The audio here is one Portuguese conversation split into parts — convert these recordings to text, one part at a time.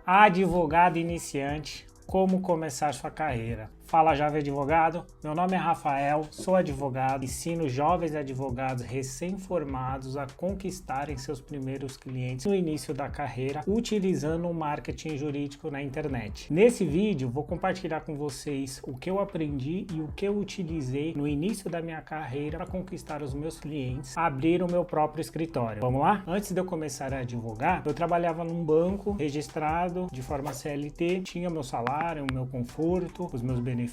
Advogado iniciante, como começar sua carreira? Fala Jovem Advogado, meu nome é Rafael, sou advogado, ensino jovens advogados recém-formados a conquistarem seus primeiros clientes no início da carreira utilizando o marketing jurídico na internet. Nesse vídeo vou compartilhar com vocês o que eu aprendi e o que eu utilizei no início da minha carreira para conquistar os meus clientes, abrir o meu próprio escritório. Vamos lá? Antes de eu começar a advogar, eu trabalhava num banco registrado de forma CLT, tinha meu salário, o meu conforto, os meus benefícios,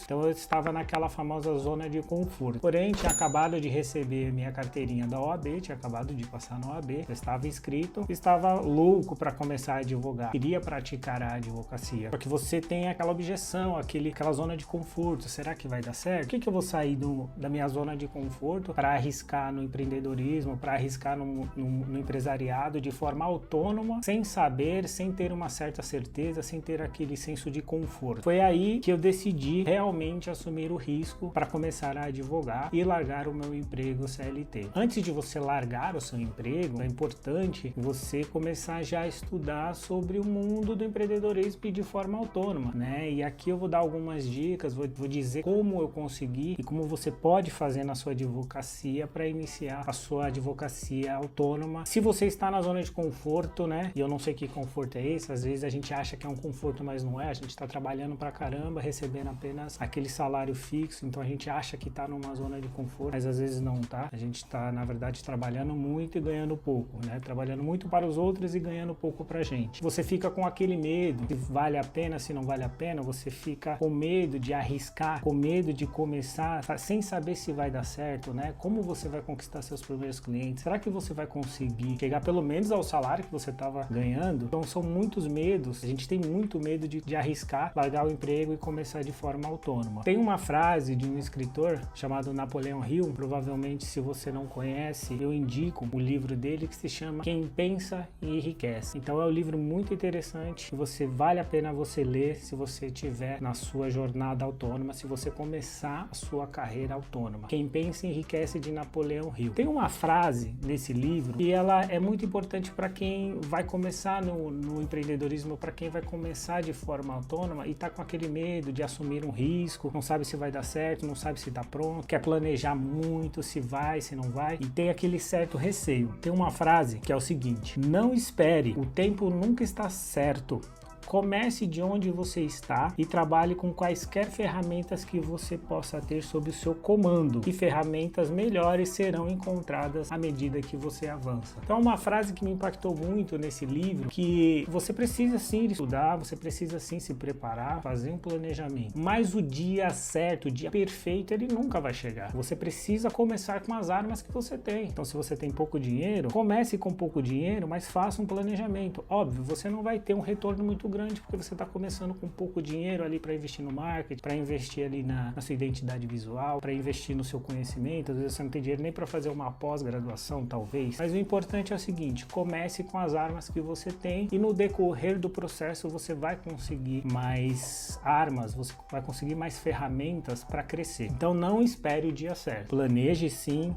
então eu estava naquela famosa zona de conforto. Porém, tinha acabado de receber minha carteirinha da OAB, tinha acabado de passar na OAB, eu estava inscrito, estava louco para começar a advogar, queria praticar a advocacia. Só que você tem aquela objeção, aquela zona de conforto, será que vai dar certo? Por que eu vou sair da minha zona de conforto para arriscar no empreendedorismo, para arriscar no empresariado de forma autônoma, sem saber, sem ter uma certa certeza, sem ter aquele senso de conforto? Foi aí que eu decidi realmente assumir o risco para começar a advogar e largar o meu emprego CLT. Antes de você largar o seu emprego, é importante você começar já a estudar sobre o mundo do empreendedorismo de forma autônoma, né? E aqui eu vou dar algumas dicas, vou dizer como eu consegui e como você pode fazer na sua advocacia para iniciar a sua advocacia autônoma. Se você está na zona de conforto, né? E eu não sei que conforto é esse, às vezes a gente acha que é um conforto, mas não é. A gente está trabalhando pra caramba, recebendo apenas aquele salário fixo, então a gente acha que está numa zona de conforto, mas às vezes não tá. A gente está, na verdade, trabalhando muito e ganhando pouco, né? Trabalhando muito para os outros e ganhando pouco pra gente. Você fica com aquele medo, se vale a pena, se não vale a pena, você fica com medo de arriscar, com medo de começar, sem saber se vai dar certo, né? Como você vai conquistar seus primeiros clientes? Será que você vai conseguir chegar pelo menos ao salário que você estava ganhando? Então são muitos medos, a gente tem muito medo de arriscar, largar o emprego e começar de forma autônoma. Tem uma frase de um escritor chamado Napoleão Hill, provavelmente se você não conhece, eu indico o livro dele que se chama Quem Pensa e Enriquece. Então é um livro muito interessante, que vale a pena você ler se você estiver na sua jornada autônoma, se você começar a sua carreira autônoma. Quem Pensa e Enriquece, de Napoleão Hill. Tem uma frase nesse livro e ela é muito importante para quem vai começar no empreendedorismo, para quem vai começar de forma autônoma e tá com aquele medo de assumir um risco, não sabe se vai dar certo, não sabe se tá pronto, quer planejar muito, se vai, se não vai, e tem aquele certo receio. Tem uma frase que é o seguinte: não espere, o tempo nunca está certo. Comece de onde você está e trabalhe com quaisquer ferramentas que você possa ter sob o seu comando. E ferramentas melhores serão encontradas à medida que você avança. Então, uma frase que me impactou muito nesse livro, que você precisa sim estudar, você precisa sim se preparar, fazer um planejamento. Mas o dia certo, o dia perfeito, ele nunca vai chegar. Você precisa começar com as armas que você tem. Então, se você tem pouco dinheiro, comece com pouco dinheiro, mas faça um planejamento. Óbvio, você não vai ter um retorno muito grande, porque você está começando com pouco dinheiro ali para investir no marketing, para investir ali na sua identidade visual, para investir no seu conhecimento. Às vezes você não tem dinheiro nem para fazer uma pós-graduação, talvez. Mas o importante é o seguinte: comece com as armas que você tem e no decorrer do processo você vai conseguir mais armas, você vai conseguir mais ferramentas para crescer. Então não espere o dia certo. Planeje sim,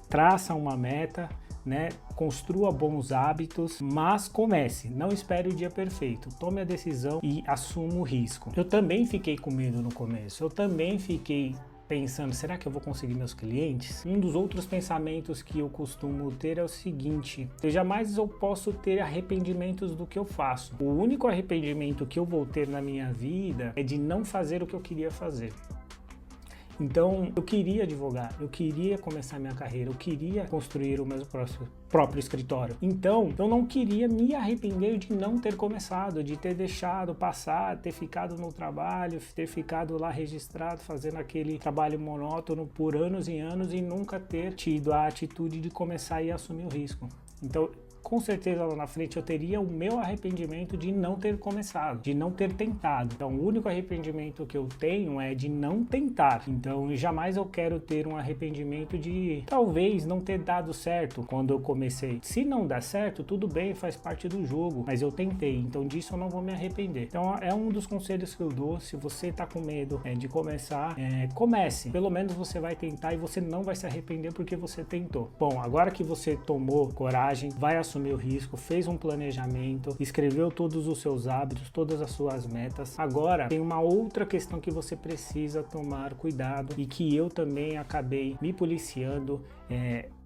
traça uma meta, né? Construa bons hábitos, mas comece, não espere o dia perfeito, tome a decisão e assuma o risco. Eu também fiquei com medo no começo, eu também fiquei pensando, será que eu vou conseguir meus clientes? Um dos outros pensamentos que eu costumo ter é o seguinte: eu posso ter arrependimentos do que eu faço. O único arrependimento que eu vou ter na minha vida é de não fazer o que eu queria fazer. Então, eu queria advogar, eu queria começar minha carreira, eu queria construir o meu próprio escritório. Então, eu não queria me arrepender de não ter começado, de ter deixado passar, ter ficado no trabalho, ter ficado lá registrado, fazendo aquele trabalho monótono por anos e anos e nunca ter tido a atitude de começar e assumir o risco. Então, com certeza lá na frente eu teria o meu arrependimento de não ter começado, de não ter tentado. Então o único arrependimento que eu tenho é de não tentar. Então jamais eu quero ter um arrependimento de talvez não ter dado certo quando eu comecei. Se não dá certo, tudo bem, faz parte do jogo, mas eu tentei, então disso eu não vou me arrepender. Então é um dos conselhos que eu dou. Se você tá com medo de começar, comece. Pelo menos você vai tentar e você não vai se arrepender porque você tentou. Bom, agora que você tomou coragem, vai assumir assumir o risco, fez um planejamento, escreveu todos os seus hábitos, todas as suas metas. Agora, tem uma outra questão que você precisa tomar cuidado e que eu também acabei me policiando,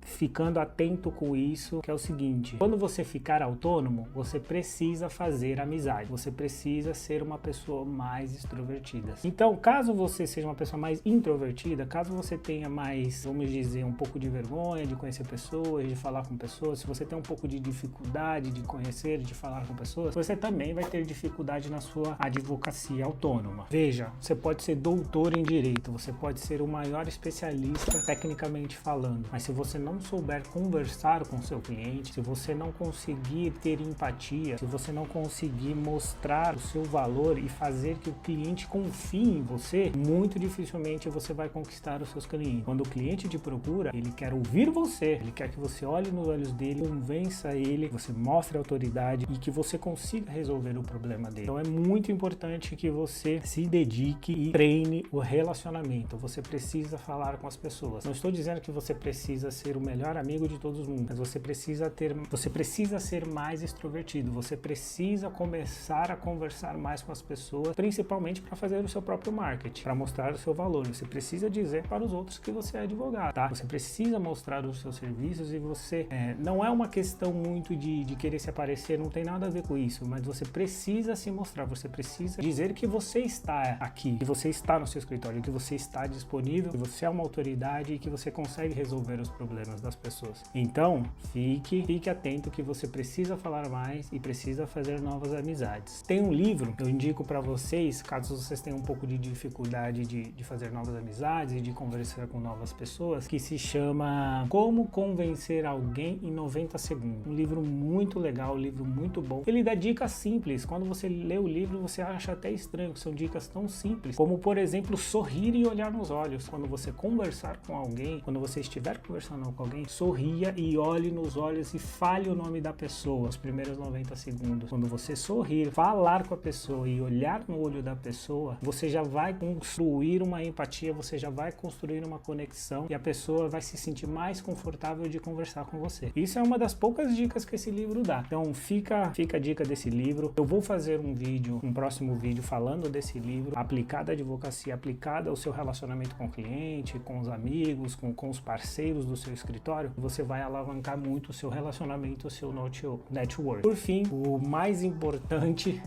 ficando atento com isso, que é o seguinte: quando você ficar autônomo, você precisa fazer amizade, você precisa ser uma pessoa mais extrovertida. Então, caso você seja uma pessoa mais introvertida, caso você tenha mais, vamos dizer, um pouco de vergonha de conhecer pessoas, de falar com pessoas, se você tem um pouco de dificuldade de conhecer, de falar com pessoas, você também vai ter dificuldade na sua advocacia autônoma. Veja, você pode ser doutor em direito, você pode ser o maior especialista tecnicamente falando, mas se você não souber conversar com seu cliente, se você não conseguir ter empatia, se você não conseguir mostrar o seu valor e fazer que o cliente confie em você, muito dificilmente você vai conquistar os seus clientes. Quando o cliente te procura, ele quer ouvir você, ele quer que você olhe nos olhos dele, convença ele, você mostre autoridade e que você consiga resolver o problema dele. Então é muito importante que você se dedique e treine o relacionamento. Você precisa falar com as pessoas. Não estou dizendo que você precisa ser o melhor amigo de todo mundo, mas você precisa ser mais extrovertido, você precisa começar a conversar mais com as pessoas, principalmente para fazer o seu próprio marketing, para mostrar o seu valor. Você precisa dizer para os outros que você é advogado, tá? Você precisa mostrar os seus serviços e você, não é uma questão muito de querer se aparecer, não tem nada a ver com isso, mas você precisa se mostrar, você precisa dizer que você está aqui, que você está no seu escritório, que você está disponível, que você é uma autoridade e que você consegue resolver os problemas das pessoas. Então, fique atento que você precisa falar mais e precisa fazer novas amizades. Tem um livro que eu indico para vocês, caso vocês tenham um pouco de dificuldade de fazer novas amizades e de conversar com novas pessoas, que se chama Como Convencer Alguém em 90 Segundos. Um livro muito legal, um livro muito bom. Ele dá dicas simples. Quando você lê o livro, você acha até estranho, que são dicas tão simples, como, por exemplo, sorrir e olhar nos olhos. Quando você conversar com alguém, quando você estiver conversando com alguém, sorria e olhe nos olhos e fale o nome da pessoa os primeiros 90 segundos. Quando você sorrir, falar com a pessoa e olhar no olho da pessoa, você já vai construir uma empatia, você já vai construir uma conexão e a pessoa vai se sentir mais confortável de conversar com você. Isso é uma das poucas dicas que esse livro dá. Então fica a dica desse livro. Eu vou fazer um próximo vídeo falando desse livro, aplicado à advocacia, aplicado ao seu relacionamento com o cliente, com os amigos, com os parceiros do seu escritório. Você vai alavancar muito o seu relacionamento, o seu network. Por fim, o mais importante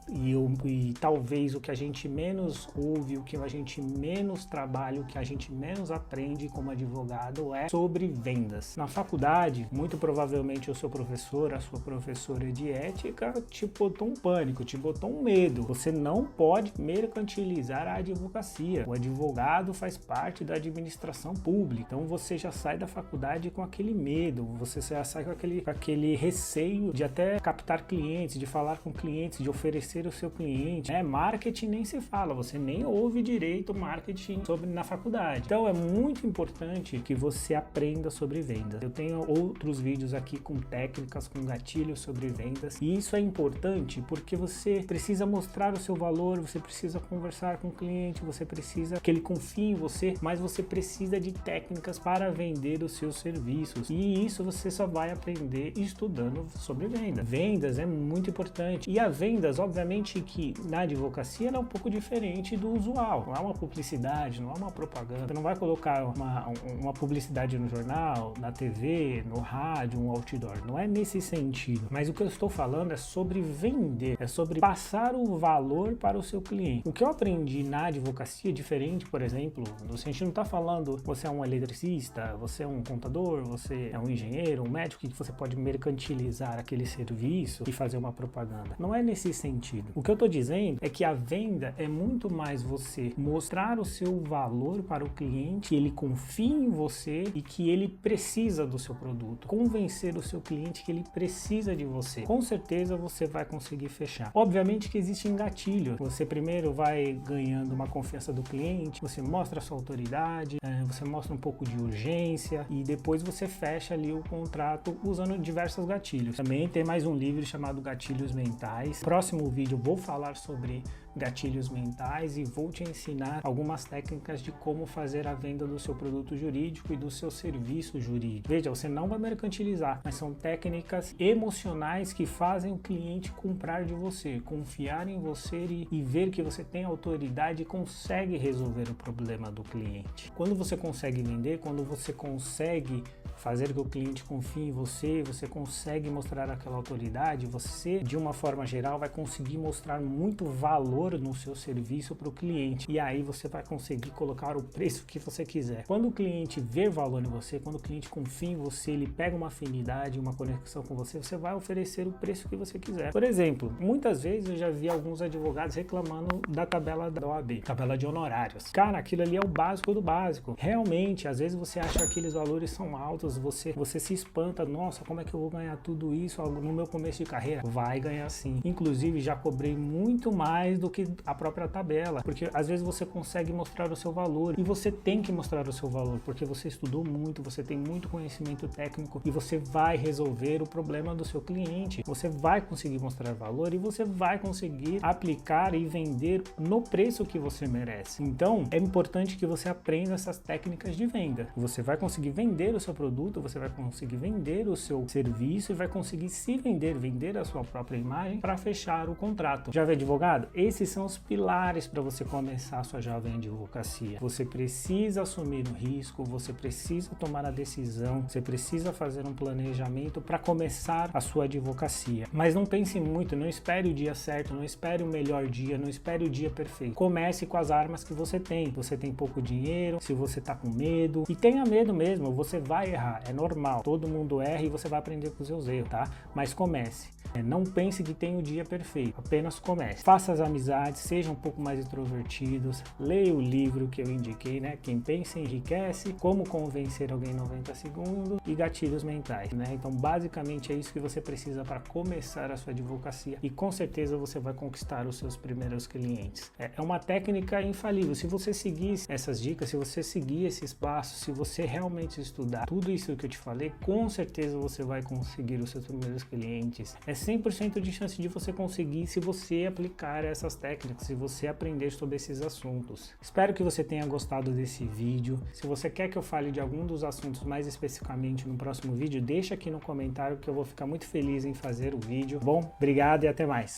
e talvez o que a gente menos ouve, o que a gente menos trabalha, o que a gente menos aprende como advogado é sobre vendas. Na faculdade, muito provavelmente o seu professor, a sua professora de ética te botou um pânico, te botou um medo. Você não pode mercantilizar a advocacia. O advogado faz parte da administração pública. Então você já sai da faculdade com aquele medo, você já sai com aquele receio de até captar clientes, de falar com clientes, de oferecer o seu cliente. Marketing nem se fala, você nem ouve direito marketing na faculdade. Então é muito importante que você aprenda sobre vendas. Eu tenho outros vídeos aqui com técnicas, com gatilhos sobre vendas, e isso é importante porque você precisa mostrar o seu valor, você precisa conversar com o cliente, você precisa que ele confie em você, mas você precisa de técnicas para vender os seus serviços, e isso você só vai aprender estudando sobre vendas. Vendas é muito importante, e a vendas, obviamente, que na advocacia ela é um pouco diferente do usual. Não é uma publicidade, não é uma propaganda. Você não vai colocar uma publicidade no jornal, na TV, no rádio, um outdoor. Não é nesse sentido. Mas o que eu estou falando é sobre vender, é sobre passar o valor para o seu cliente. O que eu aprendi na advocacia é diferente, por exemplo, a gente não está falando você é um eletricista, você é um contador, você é um engenheiro, um médico, que você pode mercantilizar aquele serviço e fazer uma propaganda. Não é nesse sentido. O que eu estou dizendo é que a venda é muito mais você mostrar o seu valor para o cliente, que ele confie em você e que ele precisa do seu produto. Convencer o seu cliente que ele precisa de você. Com certeza você vai conseguir fechar. Obviamente que existem gatilhos. Você primeiro vai ganhando uma confiança do cliente, você mostra a sua autoridade, você mostra um pouco de urgência e depois você fecha ali o contrato usando diversos gatilhos. Também tem mais um livro chamado Gatilhos Mentais. Próximo vídeo vídeo eu vou falar sobre gatilhos mentais e vou te ensinar algumas técnicas de como fazer a venda do seu produto jurídico e do seu serviço jurídico. Veja, você não vai mercantilizar, mas são técnicas emocionais que fazem o cliente comprar de você, confiar em você e ver que você tem autoridade e consegue resolver o problema do cliente. Quando você consegue vender, quando você consegue fazer que o cliente confie em você, você consegue mostrar aquela autoridade, você, de uma forma geral, vai conseguir mostrar muito valor no seu serviço para o cliente. E aí você vai conseguir colocar o preço que você quiser. Quando o cliente vê valor em você, quando o cliente confia em você, ele pega uma afinidade, uma conexão com você, você vai oferecer o preço que você quiser. Por exemplo, muitas vezes eu já vi alguns advogados reclamando da tabela da OAB, tabela de honorários. Cara, aquilo ali é o básico do básico. Realmente, às vezes você acha que aqueles valores são altos, você se espanta, nossa, como é que eu vou ganhar tudo isso no meu começo de carreira? Vai ganhar sim. Inclusive, já cobrei muito mais do que a própria tabela, porque às vezes você consegue mostrar o seu valor e você tem que mostrar o seu valor, porque você estudou muito, você tem muito conhecimento técnico e você vai resolver o problema do seu cliente. Você vai conseguir mostrar valor e você vai conseguir aplicar e vender no preço que você merece. Então, é importante que você aprenda essas técnicas de venda. Você vai conseguir vender o seu produto, você vai conseguir vender o seu serviço e vai conseguir se vender a sua própria imagem para fechar o contrato. Jovem advogado, esses são os pilares para você começar a sua jovem advocacia. Você precisa assumir o risco, você precisa tomar a decisão, você precisa fazer um planejamento para começar a sua advocacia. Mas não pense muito, não espere o dia certo, não espere o melhor dia, não espere o dia perfeito. Comece com as armas que você tem. Você tem pouco dinheiro, se você está com medo, e tenha medo mesmo, você vai errar. É normal, todo mundo erra e você vai aprender com os seus erros, tá? Mas comece. Não pense que tem o dia perfeito, apenas comece. Faça as amizades, seja um pouco mais introvertidos, leia o livro que eu indiquei, né? Quem pensa enriquece, como convencer alguém em 90 segundos e gatilhos mentais, né? Então, basicamente é isso que você precisa para começar a sua advocacia e com certeza você vai conquistar os seus primeiros clientes. É uma técnica infalível. Se você seguir essas dicas, se você seguir esses passos, se você realmente estudar tudo isso que eu te falei, com certeza você vai conseguir os seus primeiros clientes. É 100% de chance de você conseguir se você aplicar essas técnicas, se você aprender sobre esses assuntos. Espero que você tenha gostado desse vídeo. Se você quer que eu fale de algum dos assuntos mais especificamente no próximo vídeo, deixa aqui no comentário que eu vou ficar muito feliz em fazer o vídeo. Bom, obrigado e até mais.